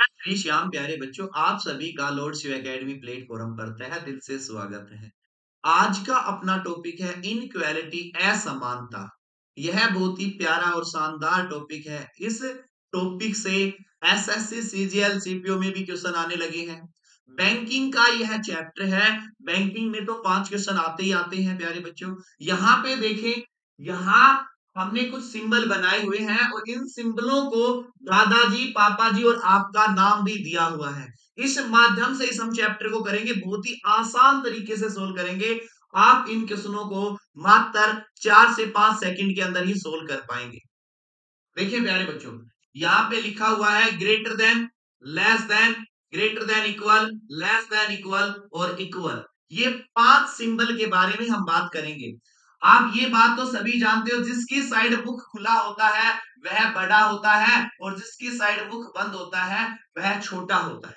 श्री श्याम प्यारे बच्चों, आप सभी का लॉर्ड शिव एकेडमी प्लेटफॉर्म पर तहे दिल से स्वागत है। आज का अपना टॉपिक है इनइक्वालिटी, असमानता। यह बहुत ही प्यारा और शानदार टॉपिक है। इस टॉपिक से एसएससी, सीजीएल, सीपीओ में भी क्वेश्चन आने लगे हैं। बैंकिंग का यह चैप्टर है। बैंकिंग में तो 5 क्वेश्चन आते ही आते हैं प्यारे बच्चों। यहाँ पे देखें, यहाँ हमने कुछ सिंबल बनाए हुए हैं और इन सिंबलों को दादाजी, पापा जी और आपका नाम भी दिया हुआ है। इस माध्यम से इस हम चैप्टर को करेंगे, बहुत ही आसान तरीके से सोल्व करेंगे। आप इन क्वेश्चनों को मात्र 4 से 5 सेकंड के अंदर ही सोल्व कर पाएंगे। देखिए प्यारे बच्चों, यहाँ पे लिखा हुआ है greater than, less than, greater than equal, less than equal और इक्वल। ये 5 सिंबल के बारे में हम बात करेंगे। आप ये बात तो सभी जानते हो, जिसकी साइड मुख खुला होता है वह बड़ा होता है और जिसकी साइड मुख बंद होता है वह छोटा होता है।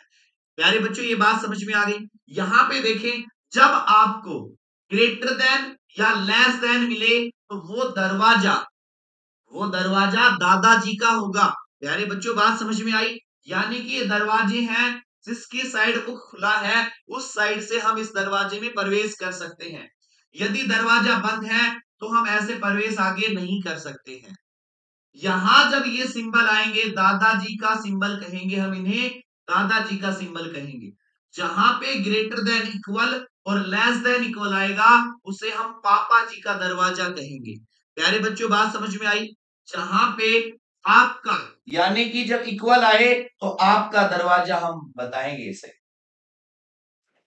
प्यारे बच्चों, ये बात समझ में आ गई। यहाँ पे देखें, जब आपको ग्रेटर देन या लेस देन मिले तो वो दरवाजा दादाजी का होगा। प्यारे बच्चों, बात समझ में आई। यानी कि ये दरवाजे हैं, जिसकी साइड मुख खुला है उस साइड से हम इस दरवाजे में प्रवेश कर सकते हैं। यदि दरवाजा बंद है तो हम ऐसे प्रवेश आगे नहीं कर सकते हैं। यहां जब ये सिंबल आएंगे, दादाजी का सिंबल कहेंगे हम इन्हें, दादाजी का सिंबल कहेंगे। जहां पे ग्रेटर देन इक्वल और लेस देन इक्वल आएगा उसे हम पापा जी का दरवाजा कहेंगे। प्यारे बच्चों, बात समझ में आई। जहां पे आपका, यानी कि जब इक्वल आए तो आपका दरवाजा हम बताएंगे इसे।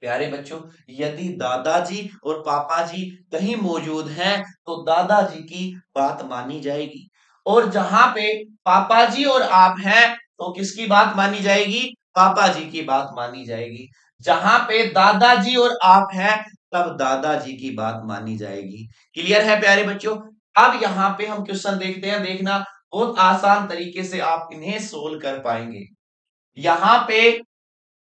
प्यारे बच्चों, यदि दादाजी और पापा जी कहीं मौजूद हैं तो दादाजी की बात मानी जाएगी, और जहां पे पापा जी और आप हैं तो किसकी बात मानी जाएगी? पापा जी की बात मानी जाएगी। जहां पे दादाजी और आप हैं तब दादाजी की बात मानी जाएगी। क्लियर है प्यारे बच्चों? अब यहाँ पे हम क्वेश्चन देखते हैं, देखना बहुत आसान तरीके से आप इन्हें सोल्व कर पाएंगे। यहाँ पे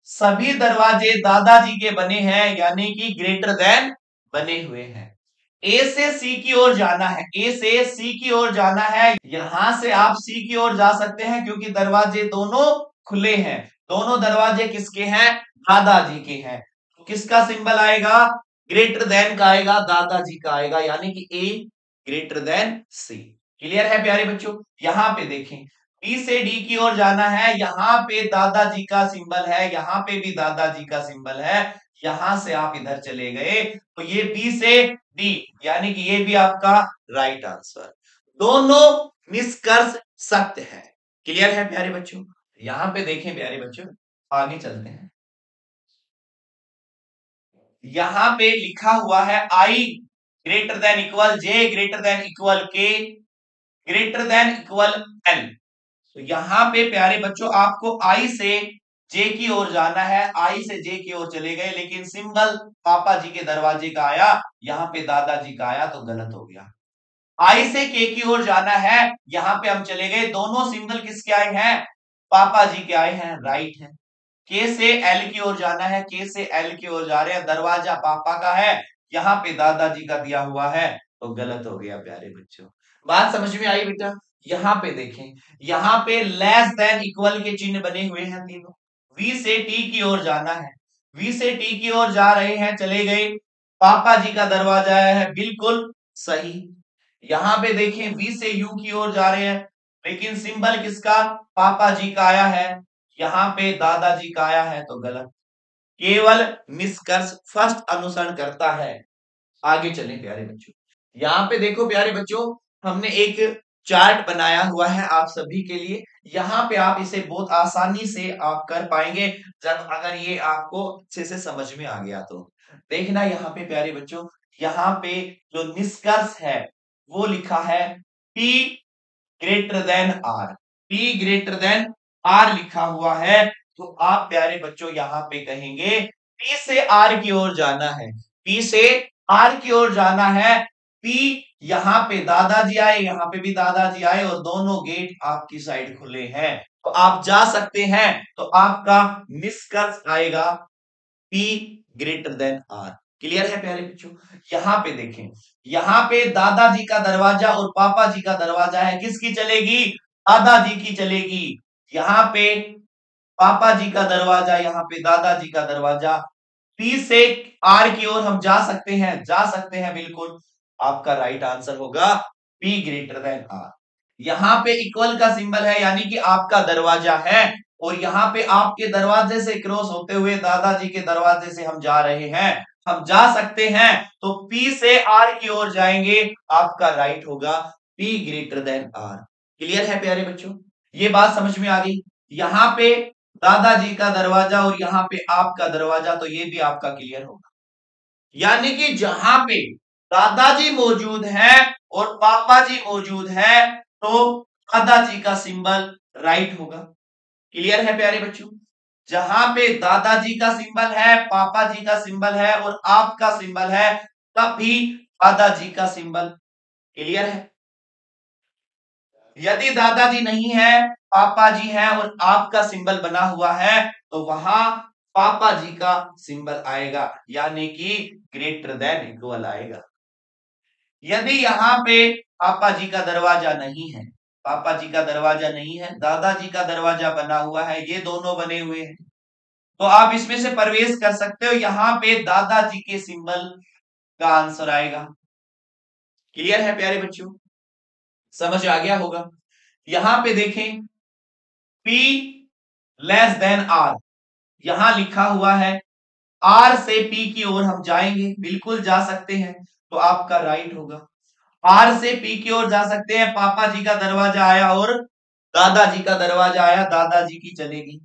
सभी दरवाजे दादाजी के बने हैं, यानी कि ग्रेटर देन बने हुए हैं। ए से सी की ओर जाना है, ए से सी की ओर जाना है। यहां से आप सी की ओर जा सकते हैं क्योंकि दरवाजे दोनों खुले हैं। दोनों दरवाजे किसके हैं? दादाजी के हैं। तो किसका सिंबल आएगा? ग्रेटर देन का आएगा, दादाजी का आएगा, यानी कि ए ग्रेटर देन सी। क्लियर है प्यारे बच्चों? यहां पे देखें, बी से डी की ओर जाना है, यहां पे दादाजी का सिंबल है, यहां पे भी दादाजी का सिंबल है। यहां से आप इधर चले गए तो ये बी से डी, यानी कि ये भी आपका राइट आंसर। दोनों निष्कर्ष सत्य है। क्लियर है प्यारे बच्चों? यहां पे देखें प्यारे बच्चों, आगे चलते हैं। यहां पे लिखा हुआ है आई ग्रेटर देन इक्वल जे, ग्रेटर देन इक्वल के, ग्रेटर देन इक्वल एल। तो यहाँ पे प्यारे बच्चों आपको आई से जे की ओर जाना है, आई से जे की ओर चले गए, लेकिन सिंबल पापा जी के दरवाजे का आया, यहाँ पे दादाजी का आया तो गलत हो गया। आई से के की ओर जाना है, यहाँ पे हम चले गए, दोनों सिंबल किसके आए हैं? पापा जी के आए हैं, राइट है। के से एल की ओर जाना है, के से एल की ओर जा रहे हैं, दरवाजा पापा का है, यहाँ पे दादाजी का दिया हुआ है तो गलत हो गया प्यारे बच्चों। बात समझ में आई बेटा? यहाँ पे देखें, यहाँ पे लेस देन इक्वल के चिन्ह बने हुए हैं तीनों। वी से टी की ओर जाना है, वी से टी की ओर जा रहे हैं, चले गए, पापा जी का दरवाजा है, बिल्कुल सही। यहाँ पे देखें, वी से यू की ओर जा रहे हैं, लेकिन सिंबल किसका? पापा जी का आया है, यहाँ पे दादाजी का आया है तो गलत। केवल निष्कर्ष फर्स्ट अनुसरण करता है। आगे चलें प्यारे बच्चों। यहाँ पे देखो प्यारे बच्चों, हमने एक चार्ट बनाया हुआ है आप सभी के लिए। यहाँ पे आप इसे बहुत आसानी से आप कर पाएंगे जब अगर ये आपको अच्छे से समझ में आ गया तो। देखना यहाँ पे प्यारे बच्चों, यहाँ पे जो निष्कर्ष है वो लिखा है P greater than R, P greater than R लिखा हुआ है। तो आप प्यारे बच्चों यहाँ पे कहेंगे P से आर की ओर जाना है, P से आर की ओर जाना है। P, यहाँ पे दादाजी आए, यहाँ पे भी दादाजी आए और दोनों गेट आपकी साइड खुले हैं तो आप जा सकते हैं। तो आपका निष्कर्ष आएगा P greater than R. Clear है प्यारे बच्चों? यहाँ पे देखें, यहाँ पे दादाजी का दरवाजा और पापा जी का दरवाजा है, किसकी चलेगी? दादाजी की चलेगी। यहाँ पे पापा जी का दरवाजा, यहाँ पे दादाजी का दरवाजा। पी से आर की ओर हम जा सकते हैं बिल्कुल। आपका राइट आंसर होगा पी ग्रेटर देन आर। यहाँ पे इक्वल का सिंबल है, यानी कि आपका दरवाजा है और यहाँ पे आपके दरवाजे से क्रॉस होते हुए दादाजी के दरवाजे से हम जा रहे हैं, हम जा सकते हैं, तो पी से आर की ओर जाएंगे। आपका राइट होगा P greater than R. Clear है प्यारे बच्चों? ये बात समझ में आ गई? यहाँ पे दादाजी का दरवाजा और यहाँ पे आपका दरवाजा, तो ये भी आपका क्लियर होगा। यानी कि जहां पे दादाजी मौजूद है और पापा जी मौजूद है, तो दादाजी का सिंबल राइट होगा। क्लियर है प्यारे बच्चों? जहां पे दादाजी का सिंबल है, पापा जी का सिंबल है और आपका सिंबल है, तब भी दादाजी का सिंबल। क्लियर है? यदि दादाजी नहीं है, पापा जी हैं और आपका सिंबल बना हुआ है, तो वहां पापा जी का सिंबल आएगा, यानी कि ग्रेटर देन इक्वल आएगा। यदि यहाँ पे पापा जी का दरवाजा नहीं है, पापा जी का दरवाजा नहीं है, दादाजी का दरवाजा बना हुआ है, ये दोनों बने हुए हैं, तो आप इसमें से प्रवेश कर सकते हो। यहाँ पे दादाजी के सिंबल का आंसर आएगा। क्लियर है प्यारे बच्चों? समझ आ गया होगा? यहां पे देखें, P लेस देन आर, यहां लिखा हुआ है आर से पी की ओर हम जाएंगे, बिल्कुल जा सकते हैं, तो आपका राइट होगा। आर से पी की ओर जा सकते हैं, पापा जी का दरवाजा आया और दादाजी का दरवाजा आया, दादाजी की चलेगी।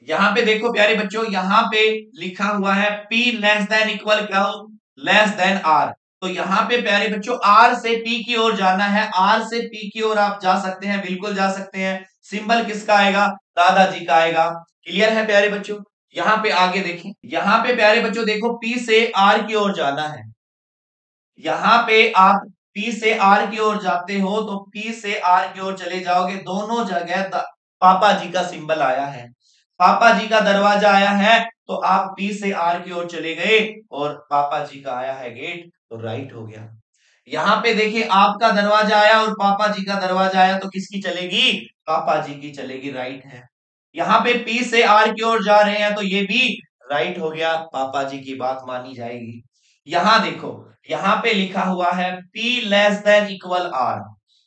यहां पे देखो प्यारे बच्चों, यहां पे लिखा हुआ है P लेस देन इक्वल क्या हो, लेस देन आर। तो यहां पे प्यारे बच्चों आर से पी की ओर जाना है, आर से पी की ओर आप जा सकते हैं, बिल्कुल जा सकते हैं। सिंबल किसका आएगा? दादाजी का आएगा। क्लियर है प्यारे बच्चों? यहां पे आगे देखें, यहां पे प्यारे बच्चों देखो पी से आर की ओर जाना है। यहां पे आप पी से आर की ओर जाते हो, तो पी से आर की ओर चले जाओगे, दोनों जगह पापा जी का सिंबल आया है, पापा जी का दरवाजा आया है, तो आप पी से आर की ओर चले गए और पापा जी का आया है गेट, तो राइट हो गया। यहां पे देखिए आपका दरवाजा आया और पापा जी का दरवाजा आया, तो किसकी चलेगी? पापा जी की चलेगी, राइट है। यहाँ पे पी से आर की ओर जा रहे हैं, तो ये भी राइट हो गया, पापा जी की बात मानी जाएगी। यहां देखो, यहां पे लिखा हुआ है P less than equal R,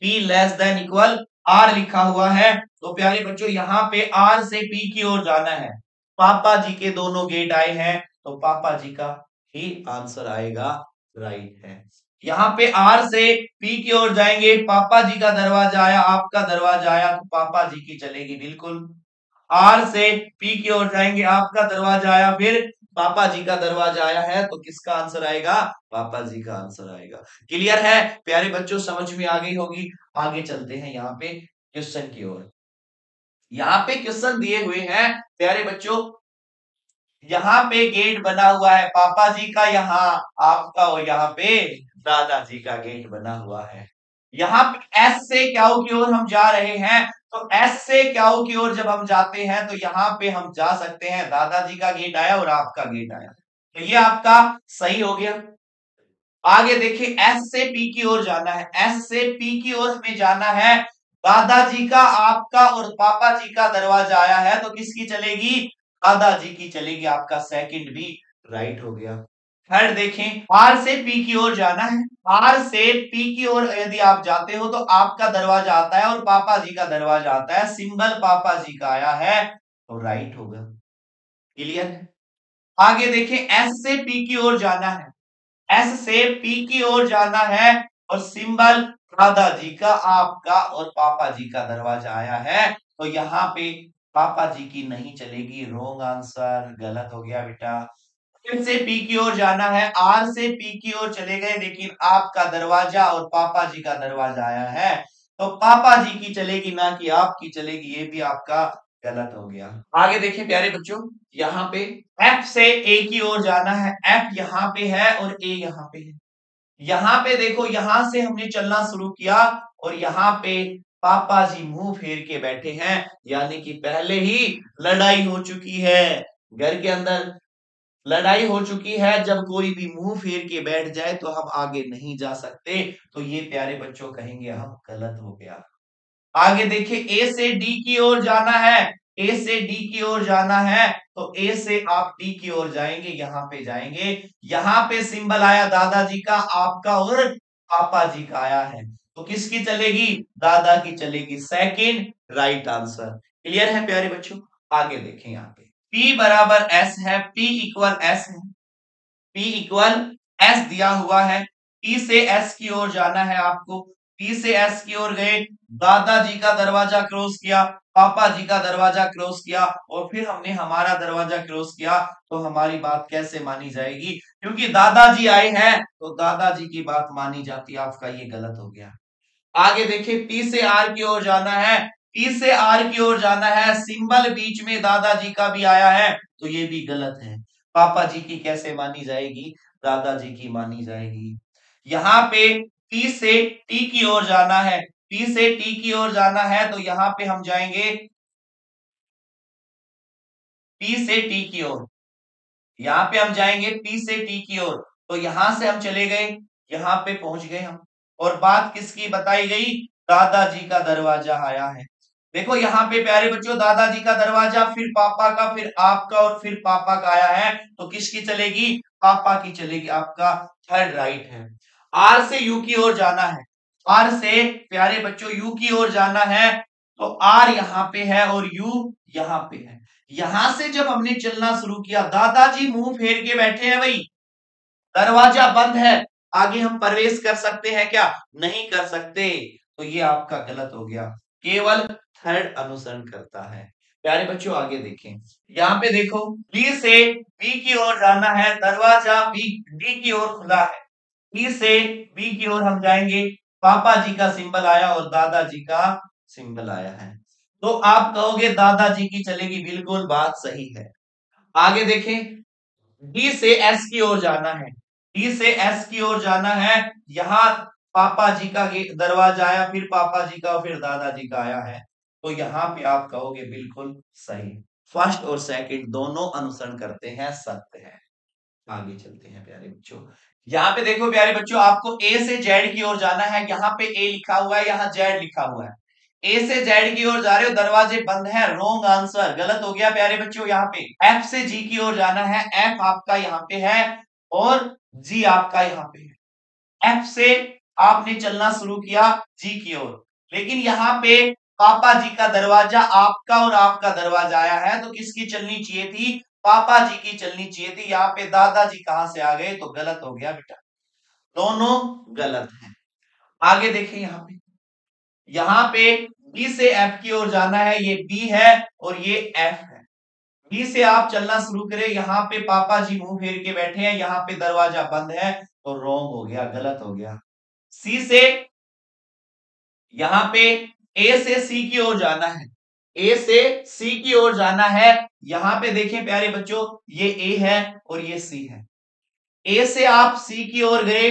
P less than equal R लिखा हुआ है, तो प्यारे बच्चों यहाँ पे आर से P की ओर जाना है, पापा जी के दोनों गेट आए हैं, तो पापा जी का ही आंसर आएगा, राइट है। यहाँ पे आर से पी की ओर जाएंगे, पापा जी का दरवाजा आया, आपका दरवाजा आया, तो पापा जी की चलेगी बिल्कुल। आर से पी की ओर जाएंगे, आपका दरवाजा आया, फिर पापा जी का दरवाजा आया है, तो किसका आंसर आएगा? पापा जी का आंसर आएगा। क्लियर है प्यारे बच्चों? समझ में आ गई होगी। आगे चलते हैं यहाँ पे क्वेश्चन की ओर। यहाँ पे क्वेश्चन दिए हुए हैं प्यारे बच्चों, यहाँ पे गेट बना हुआ है पापा जी का, यहाँ आपका और यहाँ पे दादाजी का गेट बना हुआ है। यहाँ पे एस से क्याऊ की ओर हम जा रहे हैं, तो एस से क्याऊ की ओर जब हम जाते हैं, तो यहाँ पे हम जा सकते हैं, दादाजी का गेट आया और आपका गेट आया, तो ये आपका सही हो गया। आगे देखिए, एस से पी की ओर जाना है, एस से पी की ओर हमें जाना है, दादाजी का, आपका और पापा जी का दरवाजा आया है, तो किसकी चलेगी? दादाजी की चलेगी, आपका सेकंड भी राइट हो गया। थर्ड देखें, आर से पी की ओर जाना है, आर से पी की ओर यदि आप जाते हो, तो आपका दरवाजा आता है और पापा जी का दरवाजा आता है, सिंबल पापा जी का आया है, तो राइट होगा। क्लियर है? आगे देखें, एस से पी की ओर जाना है, एस से पी की ओर जाना है और सिंबल दादाजी का, आपका और पापा जी का दरवाजा आया है, तो यहाँ पे पापा जी की नहीं चलेगी, रॉन्ग आंसर, गलत हो गया बेटा। एस से पी की ओर जाना है, आर से पी की ओर चले गए, लेकिन आपका दरवाजा और पापा जी का दरवाजा आया है, तो पापा जी की चलेगी, ना कि आपकी चलेगी, ये भी आपका गलत हो गया। आगे देखिए प्यारे बच्चों, यहाँ पे एफ से ए की ओर जाना है, एफ यहाँ पे है और ए यहाँ पे है। यहाँ पे देखो, यहां से हमने चलना शुरू किया और यहाँ पे पापा जी मुंह फेर के बैठे हैं, यानी कि पहले ही लड़ाई हो चुकी है, घर के अंदर लड़ाई हो चुकी है। जब कोई भी मुंह फेर के बैठ जाए, तो हम आगे नहीं जा सकते, तो ये प्यारे बच्चों कहेंगे हम गलत हो गया। आगे देखिए, ए से डी की ओर जाना है, ए से डी की ओर जाना है तो ए से आप डी की ओर जाएंगे, यहां पे जाएंगे। यहां पे सिंबल आया दादाजी का, आपका और पापा जी का आया है, तो किसकी चलेगी? दादा की चलेगी। Second right answer. क्लियर है प्यारे बच्चों? आगे देखें यहाँ पे P बराबर S है, P इक्वल S है, P इक्वल S दिया हुआ है। P से S की ओर जाना है आपको, P से S की ओर गए, दादाजी का दरवाजा क्रॉस किया, पापा जी का दरवाजा क्रॉस किया और फिर हमने हमारा दरवाजा क्रॉस किया, तो हमारी बात कैसे मानी जाएगी? क्योंकि दादाजी आए हैं तो दादाजी की बात मानी जाती है। आपका ये गलत हो गया। आगे देखिए P से R की ओर जाना है, P से R की ओर जाना है, सिंबल बीच में दादाजी का भी आया है तो ये भी गलत है। पापा जी की कैसे मानी जाएगी? दादाजी की मानी जाएगी। यहां पे P से T की ओर जाना है, P से T की ओर जाना है तो यहां पे हम जाएंगे P से T की ओर, यहां पे हम जाएंगे P से T की ओर, तो यहां से हम चले गए, यहां पे पहुंच गए हम, और बात किसकी बताई गई? दादाजी का दरवाजा आया है। देखो यहाँ पे प्यारे बच्चों, दादाजी का दरवाजा, फिर पापा का, फिर आपका और फिर पापा का आया है, तो किसकी चलेगी? पापा की चलेगी। आपका थर्ड राइट है। आर से यू की ओर जाना है, आर से प्यारे बच्चों यू की ओर जाना है, तो आर यहाँ पे है और यू यहाँ पे है। यहां से जब हमने चलना शुरू किया, दादाजी मुंह फेर के बैठे हैं भाई, दरवाजा बंद है, आगे हम प्रवेश कर सकते हैं क्या? नहीं कर सकते, तो ये आपका गलत हो गया। केवल थर्ड अनुसरण करता है। प्यारे बच्चों आगे देखें, यहाँ पे देखो बी से बी की ओर जाना है, दरवाजा बी डी की ओर खुला है, बी से बी की ओर हम जाएंगे, पापा जी का सिंबल आया और दादाजी का सिंबल आया है, तो आप कहोगे दादाजी की चलेगी, बिल्कुल बात सही है। आगे देखें, डी से एस की ओर जाना है, डी से एस की ओर जाना है, यहां पापा जी का दरवाजा आया, फिर पापा जी का, फिर दादाजी का आया है, तो यहां पे आप कहोगे बिल्कुल सही। फर्स्ट और सेकंड दोनों अनुसरण करते हैं, सत्य है। आगे चलते हैं प्यारे बच्चों, यहाँ पे देखो प्यारे बच्चों, आपको ए से जेड की ओर जाना है, यहाँ पे ए लिखा हुआ है, यहाँ जेड लिखा हुआ है। ए से जेड की ओर जा रहे हो, दरवाजे बंद है, रॉन्ग आंसर, गलत हो गया प्यारे बच्चों। यहाँ पे एफ से जी की ओर जाना है, एफ आपका यहाँ पे है और जी आपका यहाँ पे है। एफ से आपने चलना शुरू किया जी की ओर, लेकिन यहाँ पे पापा जी का दरवाजा, आपका और आपका दरवाजा आया है, तो किसकी चलनी चाहिए थी? पापा जी की चलनी चाहिए थी। यहाँ पे दादाजी कहां से आ गए? तो गलत हो गया बेटा, दोनों गलत है। आगे देखिए, यहाँ पे बी से एफ की ओर जाना है, ये बी है और ये एफ है। बी से आप चलना शुरू करें, यहाँ पे पापा जी मुंह फेर के बैठे हैं, यहाँ पे दरवाजा बंद है, तो रॉन्ग हो गया, गलत हो गया। सी से यहाँ पे ए से सी की ओर जाना है, ए से सी की ओर जाना है, यहाँ पे देखें प्यारे बच्चों, ये ए है और ये सी है। ए से आप सी की ओर गए,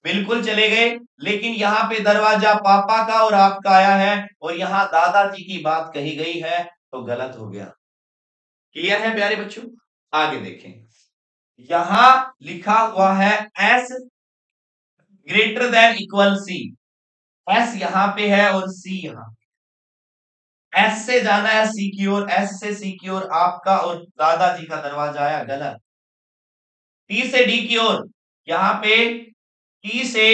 बिल्कुल चले गए, लेकिन यहाँ पे दरवाजा पापा का और आपका आया है और यहाँ दादाजी की बात कही गई है, तो गलत हो गया। क्लियर है प्यारे बच्चों? आगे देखें, यहां लिखा हुआ है S greater than equal C, S यहां पे है और सी यहां, एस से जाना है सी की ओर, एस से सी की ओर, आपका और दादाजी का दरवाजा आया, गलत। टी से डी की ओर, यहां पे टी से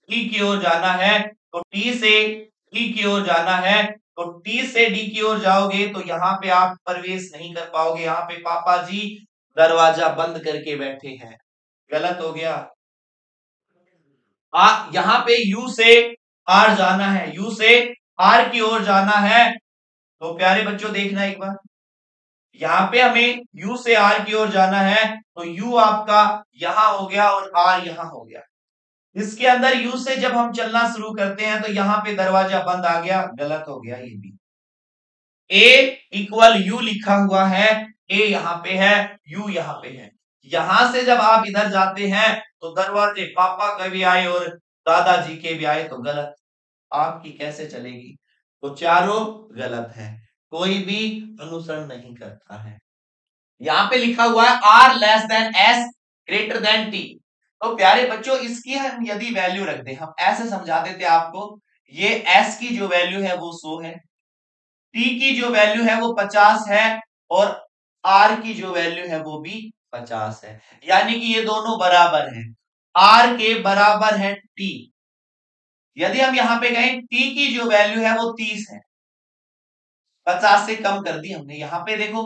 टी की ओर जाना है, तो टी से टी की ओर जाना है, तो टी से डी की ओर जाओगे तो यहाँ पे आप प्रवेश नहीं कर पाओगे, यहाँ पे पापा जी दरवाजा बंद करके बैठे हैं, गलत हो गया। यहाँ पे यू से आर जाना है, यू से आर की ओर जाना है, तो प्यारे बच्चों देखना एक बार, यहाँ पे हमें यू से आर की ओर जाना है, तो यू आपका यहां हो गया और आर यहां हो गया। इसके अंदर यू से जब हम चलना शुरू करते हैं तो यहाँ पे दरवाजा बंद आ गया, गलत हो गया ये भी। ए इक्वल यू लिखा हुआ है, ए यहाँ पे है, यू यहाँ पे है, यहां से जब आप इधर जाते हैं तो दरवाजे पापा के भी आए और दादाजी के भी आए, तो गलत। आपकी कैसे चलेगी? तो चारों गलत है, कोई भी अनुसरण नहीं करता है। यहाँ पे लिखा हुआ है R less than S greater than T, तो प्यारे बच्चों इसकी हम यदि वैल्यू रख दें, हम ऐसे समझा देते आपको, ये एस की जो वैल्यू है वो 100 है, टी की जो वैल्यू है वो 50 है और आर की जो वैल्यू है वो भी 50 है, यानी कि ये दोनों बराबर हैं। आर के बराबर है टी। यदि हम यहां पे कहें टी की जो वैल्यू है वो 30 है, 50 से कम कर दी हमने। यहां पे देखो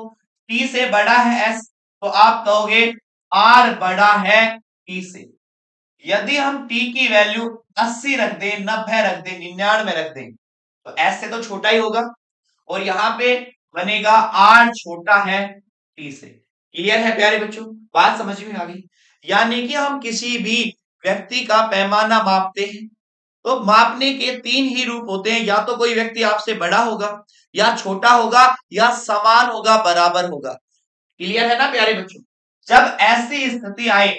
टी से बड़ा है एस, तो आप कहोगे आर बड़ा है टी से। यदि हम टी की वैल्यू 80 रख दें, 90 रख दें, 99 रख दें, तो एस से तो छोटा ही होगा और यहां पे बनेगा आर छोटा है टी से। क्लियर है प्यारे बच्चों, बात समझ में आ गई। यानी कि हम किसी भी व्यक्ति का पैमाना मापते हैं तो मापने के 3 ही रूप होते हैं, या तो कोई व्यक्ति आपसे बड़ा होगा, या छोटा होगा, या समान होगा, बराबर होगा। क्लियर है ना प्यारे बच्चों। जब ऐसी स्थिति आए,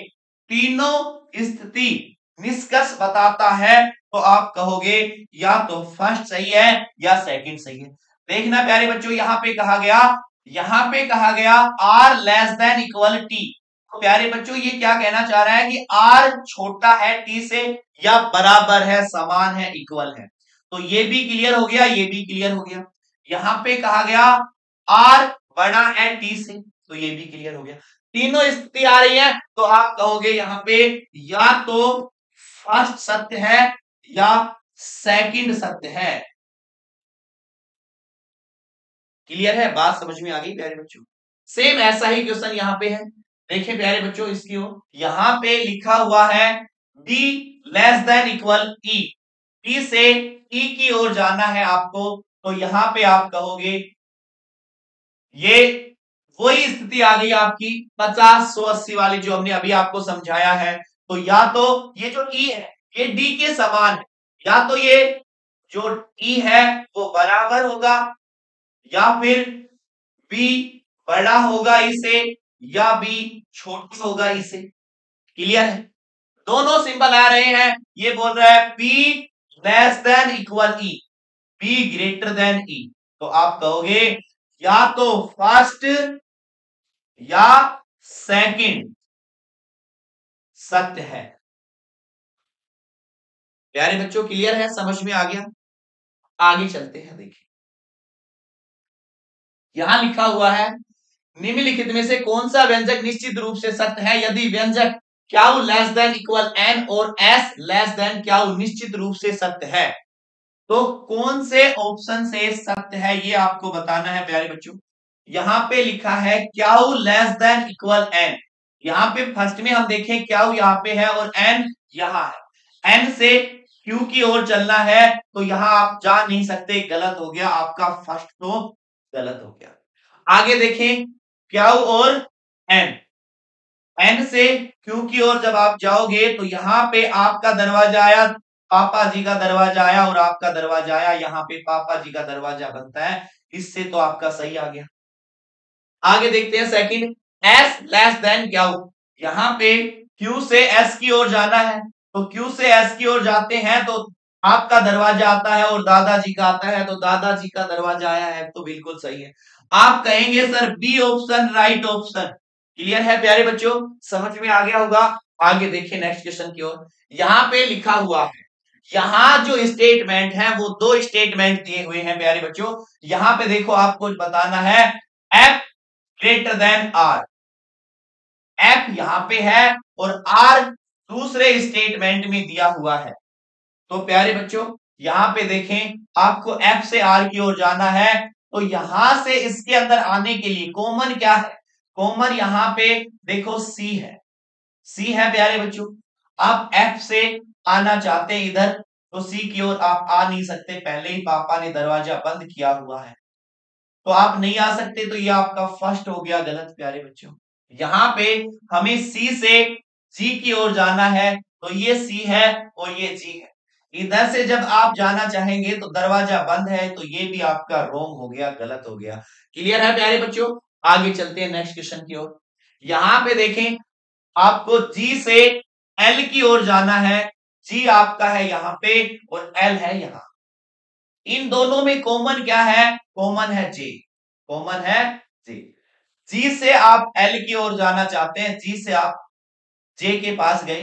तीनों स्थिति निष्कर्ष बताता है, तो आप कहोगे या तो फर्स्ट सही है या सेकंड सही है। देखना प्यारे बच्चों, यहां पे कहा गया R less than equal T. तो प्यारे बच्चों ये क्या कहना चाह रहा है कि आर छोटा है टी से, या बराबर है, समान है, इक्वल है। तो ये भी क्लियर हो गया, ये भी क्लियर हो गया। यहां पे कहा गया आर बड़ा है टी से, तो ये भी क्लियर हो गया। तीनों स्थिति आ रही है, तो आप कहोगे यहां पे या तो फर्स्ट सत्य है या सेकंड सत्य है। क्लियर है, बात समझ में आ गई प्यारे बच्चों। सेम ऐसा ही क्वेश्चन यहां पे है, देखिए प्यारे बच्चों इसकी ओर। यहां पे लिखा हुआ है डी लेस देन इक्वल ई, टी से ई की ओर जाना है आपको, तो यहां पे आप कहोगे ये वही स्थिति आ गई आपकी 50 100 80 वाली जो हमने अभी आपको समझाया है। तो या तो ये जो ई है ये डी के समान है, या तो ये जो ई है वो बराबर होगा, या फिर बी बड़ा होगा इसे, या बी छोटा होगा इसे। क्लियर है, दोनों सिंबल आ रहे हैं। ये बोल रहा है P लेस देन इक्वल ई, P ग्रेटर देन ई। तो आप कहोगे या तो फर्स्ट या सेकंड सत्य है। प्यारे बच्चों क्लियर है, समझ में आ गया। आगे चलते हैं, देखिए यहां लिखा हुआ है निम्नलिखित में से कौन सा व्यंजक निश्चित रूप से सत्य है यदि व्यंजक क्याउ लेस देन इक्वल एन और एस लेस देन क्याउ निश्चित रूप से सत्य है। तो कौन से ऑप्शन से सत्य है ये आपको बताना है प्यारे बच्चों। यहां पे लिखा है क्याउ लेस देन इक्वल एन। यहां पे फर्स्ट में हम देखें क्याउ यहां पे है और एन यहां है, एन से क्यू की ओर चलना है, तो यहां आप जा नहीं सकते, गलत हो गया आपका फर्स्ट, तो गलत हो गया। आगे देखें क्याउ और एन, एन से क्यू की ओर जब आप जाओगे तो यहां पे आपका दरवाजा आया, पापा जी का दरवाजा आया और आपका दरवाजा आया, यहां पे पापा जी का दरवाजा बनता है, इससे तो आपका सही आ गया। आगे देखते हैं सेकंड, एस लेस देन क्याउ। यहां पे क्यू से एस की ओर जाना है, तो क्यू से एस की ओर जाते हैं तो आपका दरवाजा आता है और दादाजी का आता है, तो दादाजी का दरवाजा आया है, तो बिल्कुल सही है। आप कहेंगे sir B option right option. Clear है प्यारे बच्चों, समझ में आ गया होगा। आगे देखिए नेक्स्ट क्वेश्चन की ओर। यहां पे लिखा हुआ है, यहां जो स्टेटमेंट है वो दो स्टेटमेंट दिए हुए हैं प्यारे बच्चों। यहां पे देखो आपको बताना है F greater than R, F यहां पे है और आर दूसरे स्टेटमेंट में दिया हुआ है। तो प्यारे बच्चों यहां पे देखें आपको एफ से आर की ओर जाना है, तो यहां से इसके अंदर आने के लिए कॉमन क्या है, कॉमन यहां पे देखो सी है, सी है प्यारे बच्चों। आप एफ से आना चाहते हैं इधर, तो सी की ओर आप आ नहीं सकते, पहले ही पापा ने दरवाजा बंद किया हुआ है, तो आप नहीं आ सकते, तो ये आपका फर्स्ट हो गया गलत प्यारे बच्चों। यहां पे हमें सी से जी की ओर जाना है, तो ये सी है और ये जी है। इधर से जब आप जाना चाहेंगे तो दरवाजा बंद है, तो ये भी आपका रॉन्ग हो गया, गलत हो गया। क्लियर है प्यारे बच्चों, आगे चलते हैं नेक्स्ट क्वेश्चन की ओर। यहां पे देखें आपको जी से एल की ओर जाना है, जी आपका है यहां पे और एल है यहां। इन दोनों में कॉमन क्या है, कॉमन है जे, कॉमन है जे। जी से आप एल की ओर जाना चाहते हैं, जी से आप जे के पास गए,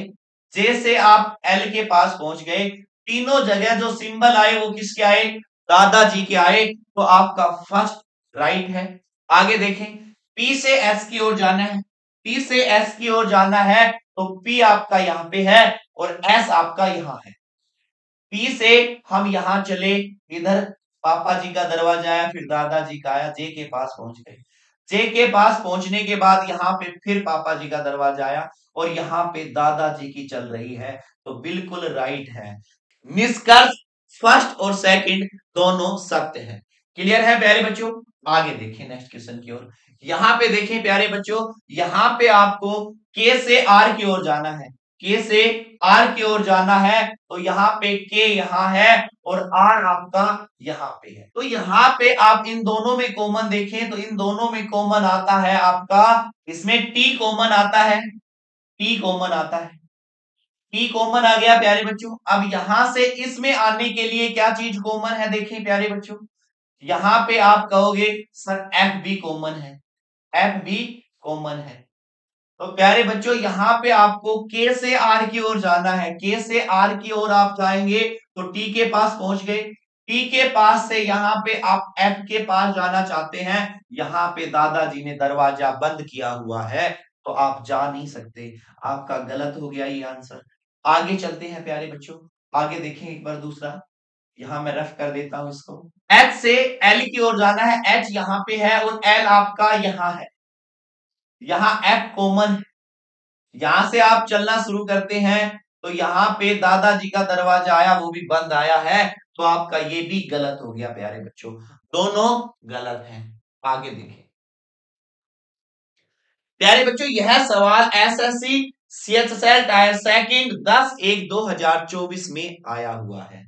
जे से आप एल के पास पहुंच गए, तीनों जगह जो सिंबल आए वो किसके आए, दादाजी के आए, तो आपका फर्स्ट राइट है। आगे देखें, पी से एस की ओर जाना है, पी से एस की ओर जाना है तो पी आपका यहां पे है और एस आपका यहां है। पी से हम यहां चले, इधर पापा जी का दरवाजा आया, फिर दादाजी का आया, जे के पास पहुंच गए। जे के पास पहुंचने के बाद यहाँ पे फिर पापा जी का दरवाजा आया और यहाँ पे दादाजी की चल रही है, तो बिल्कुल राइट है। निष्कर्ष फर्स्ट और सेकंड दोनों सत्य है। क्लियर है प्यारे बच्चों? आगे देखें नेक्स्ट क्वेश्चन की ओर। यहाँ पे देखें प्यारे बच्चों, यहाँ पे आपको के से आर की ओर जाना है, के से आर की ओर जाना है, तो यहाँ पे के यहाँ है और आर आपका यहाँ पे है। तो यहाँ पे आप इन दोनों में कॉमन देखें तो इन दोनों में कॉमन आता है आपका, इसमें टी कॉमन आता है, टी कॉमन आता है, टी कॉमन आ गया प्यारे बच्चों। अब यहां से इसमें आने के लिए क्या चीज कॉमन है, देखिए प्यारे बच्चों, यहां पे आप कहोगे सर एफ भी कॉमन है, एफ भी कॉमन है। तो प्यारे बच्चों यहाँ पे आपको के से आर की ओर जाना है, के से आर की ओर आप जाएंगे तो टी के पास पहुंच गए, टी के पास से यहाँ पे आप एफ के पास जाना चाहते हैं, यहाँ पे दादाजी ने दरवाजा बंद किया हुआ है तो आप जा नहीं सकते, आपका गलत हो गया ये आंसर। आगे चलते हैं प्यारे बच्चों, आगे देखें एक बार दूसरा, यहां मैं रफ कर देता हूं इसको। एच से एल की ओर जाना है, एच यहाँ पे है और एल आपका यहाँ है, यहाँ एफ कॉमन है। यहां से आप चलना शुरू करते हैं तो यहाँ पे दादाजी का दरवाजा आया, वो भी बंद आया है, तो आपका ये भी गलत हो गया प्यारे बच्चों, दोनों गलत हैं। आगे देखें प्यारे बच्चों, यह सवाल एसएससी सीएचएसएल टायर सेकंड 10/1/2024 में आया हुआ है।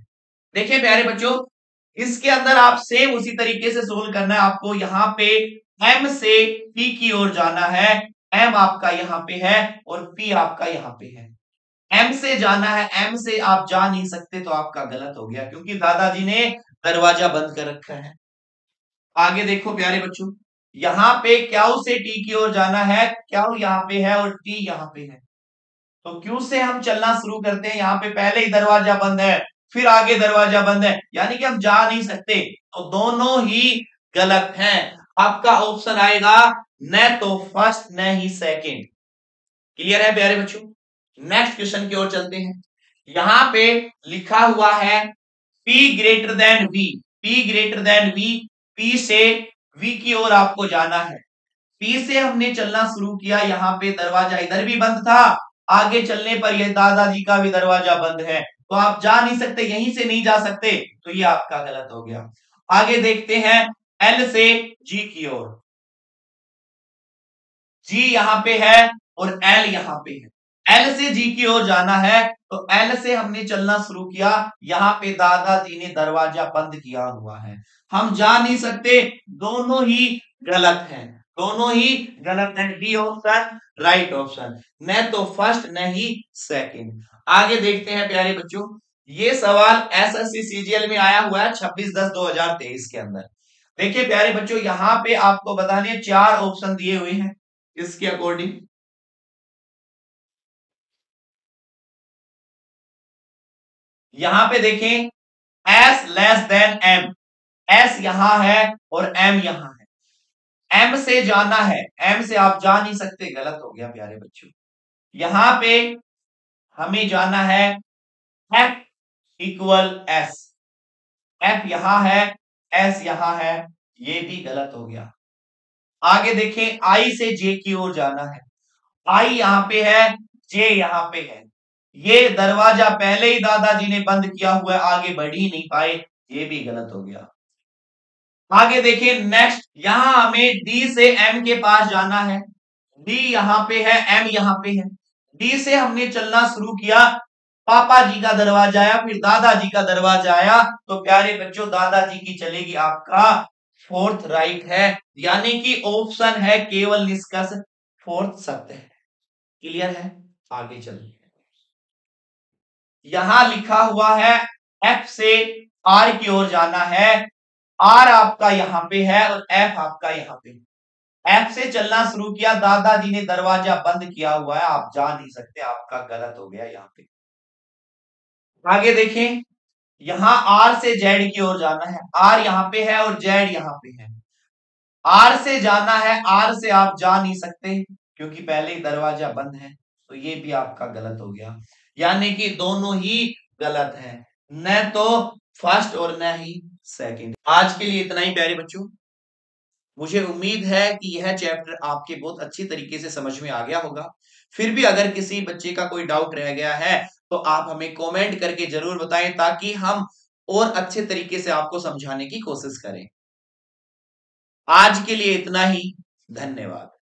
देखिए प्यारे बच्चों, इसके अंदर आप सेम उसी तरीके से सोल्व करना है आपको। यहाँ पे एम से पी की ओर जाना है, एम आपका यहाँ पे है और पी आपका यहाँ पे है। एम से जाना है, एम से आप जा नहीं सकते तो आपका गलत हो गया क्योंकि दादाजी ने दरवाजा बंद कर रखा है। आगे देखो प्यारे बच्चों, यहाँ पे क्यू से टी की ओर जाना है, क्यू यहाँ पे है और टी यहाँ पे है, तो क्यू से हम चलना शुरू करते हैं, यहाँ पे पहले ही दरवाजा बंद है, फिर आगे दरवाजा बंद है, यानी कि हम जा नहीं सकते, तो दोनों ही गलत हैं। आपका ऑप्शन आएगा न तो फर्स्ट न ही सेकंड। क्लियर है प्यारे बच्चों? नेक्स्ट क्वेश्चन की ओर चलते हैं। यहां पे लिखा हुआ है P greater then V, P greater then V, P से V की ओर आपको जाना है। P से हमने चलना शुरू किया, यहाँ पे दरवाजा इधर भी बंद था, आगे चलने पर यह दादाजी का भी दरवाजा बंद है, तो आप जा नहीं सकते, यहीं से नहीं जा सकते, तो ये आपका गलत हो गया। आगे देखते हैं L से G की ओर, G यहाँ पे है और L यहाँ पे है, L से G की ओर जाना है, तो L से हमने चलना शुरू किया, यहाँ पे दादाजी ने दरवाजा बंद किया हुआ है, हम जा नहीं सकते, दोनों ही गलत हैं, दोनों ही गलत हैं। डी ऑप्शन राइट ऑप्शन, न तो फर्स्ट न ही सेकंड। आगे देखते हैं प्यारे बच्चों, ये सवाल एसएससी सीजीएल में आया हुआ है 26/10/2023 के अंदर। देखिए प्यारे बच्चों, यहाँ पे आपको बताने 4 ऑप्शन दिए हुए हैं, इसके अकॉर्डिंग यहां पे देखें S less than M, S यहां है और M यहां है, M से जाना है, M से आप जा नहीं सकते, गलत हो गया प्यारे बच्चों। यहां पे हमें जाना है F इक्वल S, F यहां है, S यहां है, ये भी गलत हो गया। आगे देखें I से J की ओर जाना है, I यहां पे है, J यहां पे है, ये दरवाजा पहले ही दादाजी ने बंद किया हुआ है, आगे बढ़ ही नहीं पाए, ये भी गलत हो गया। आगे देखिए नेक्स्ट, यहां हमें डी से एम के पास जाना है, डी यहां पे है, एम यहां पे है, डी से हमने चलना शुरू किया, पापा जी का दरवाजा आया, फिर दादाजी का दरवाजा आया, तो प्यारे बच्चों दादाजी की चलेगी आपका फोर्थ राइट है, यानी कि ऑप्शन है केवल निष्कर्ष फोर्थ सत्य है। क्लियर है? आगे चलिए, यहां लिखा हुआ है एफ से आर की ओर जाना है, आर आपका यहां पे है और एफ आपका यहां पे, एफ से चलना शुरू किया, दादाजी ने दरवाजा बंद किया हुआ है, आप जा नहीं सकते, आपका गलत हो गया यहां पे। आगे देखें यहां आर से जेड की ओर जाना है, आर यहां पे है और जेड यहां पे है। आर से जाना है, आर से आप जा नहीं सकते क्योंकि पहले ही दरवाजा बंद है, तो ये भी आपका गलत हो गया, यानी कि दोनों ही गलत है, न तो फर्स्ट और न ही सेकंड। आज के लिए इतना ही प्यारे बच्चों। मुझे उम्मीद है कि यह चैप्टर आपके बहुत अच्छी तरीके से समझ में आ गया होगा। फिर भी अगर किसी बच्चे का कोई डाउट रह गया है तो आप हमें कमेंट करके जरूर बताएं, ताकि हम और अच्छे तरीके से आपको समझाने की कोशिश करें। आज के लिए इतना ही। धन्यवाद।